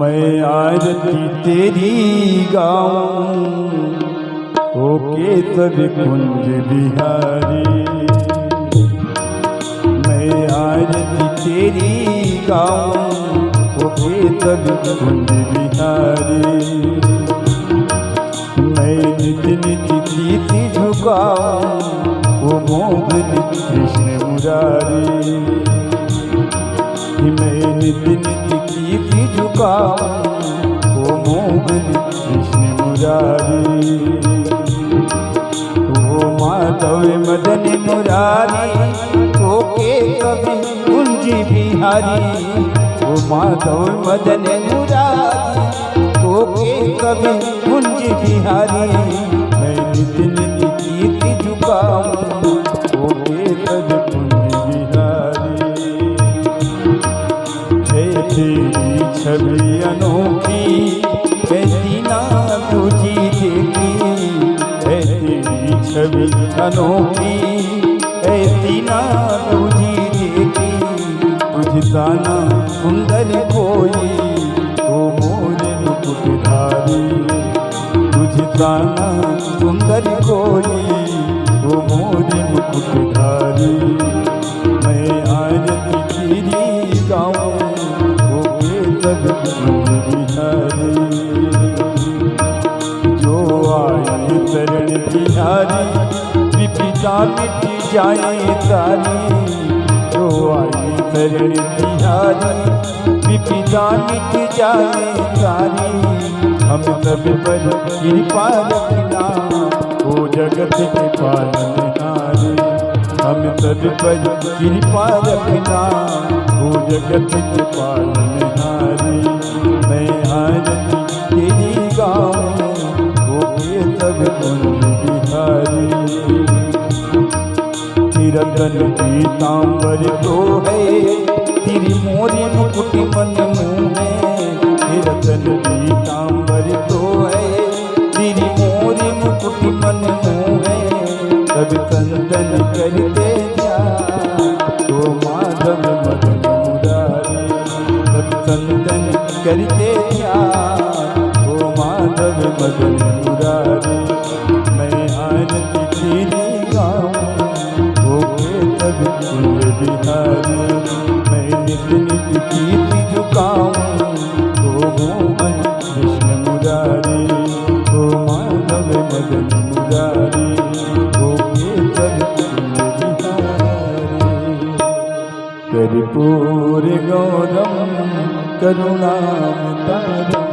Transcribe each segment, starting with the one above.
मैं आरती तेरी गाऊं होके सब कुंज बिहारी। मैं आरती तेरी गाऊं होके सब कुंज बिहारी। मैं नित नित कीर्ति झुकाऊं वो मोहन कृष्ण मुरारी। मैं नित नित कीर्ति झुकाऊं वो मोहन कृष्ण मुरारी। वो माधव मदन मुरारी होके कभी कुंज बिहारी। वो माधव मदन मुरारी होके कभी कुंज बिहारी। मैं नित नित कीर्ति झुकाऊं होके कभी कुंज बिहारी। है तेरी छवि अनोखी कैसी ना तुझी देखी। है तेरी छवि अनोखी ऐसी ना तुझी देखी। तुझसा ना सुंदर कोई ओ मोरे मुकुटधारी। तुझसा ना सुंदर कोई ओ मोरे मुकुटधारी। मैं आरती तेरी गाऊं होके सब कुंज बिहारी। जो आए शरण तिहारी विपदा मिट जाए सारी। जो आए शरण तिहारी विपदा मिट जाए सारी। हम सब पर कृपा रखना ओ जगत के पालनहारी। हम सब पर कृपा रखना ओ जगत के पालनहारी। मैं आरती तेरी गाऊं होके सब कुंज बिहारी। रतन पीतांबर तो है तेरी मोरी मुकुट मन मुँह है। रतन पीतांबर तो है तेरी मोरी मुकुट मन मुँह है। सब संतन करते जा तो माधव मदन मुरारी। सब संतन करते जा तो माधव मदन मुरारी। मैं आरती तेरी गाऊं सब कुंज बिहारी। मैं नित नित कीर्ति झुकाऊं ओ मोहन कृष्ण मुरारी। ओ माधव मदन मुरारी होके सब कुंज बिहारी। कर्पूर गौरम करुणावतारम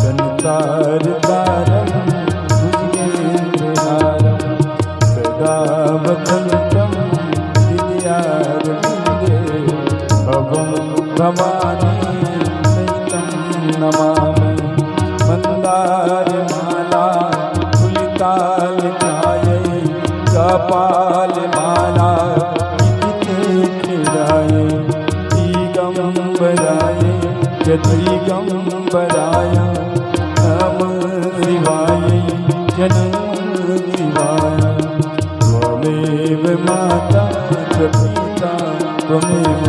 संसार तारम भुजगेन्द्रहारम सदा वसंतम भवं भवानी सहितं नमामि। मन्दारमाला फुलितालकायै कपालमाला विचित्रहृदये दिगम्बराय च दिगम्बराय नमः शिवाय च नमः शिवाय। त्वमेव माता च पिता त्वमेव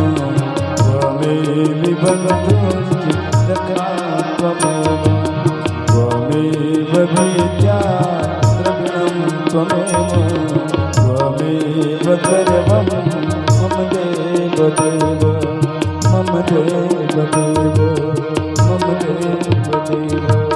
बन्धुश्च सखा त्वमेव। त्वमेव विद्या द्रविणं त्वमेव। त्वमेव सर्वं मम देवदेव मम देवदेव मम देवदेव।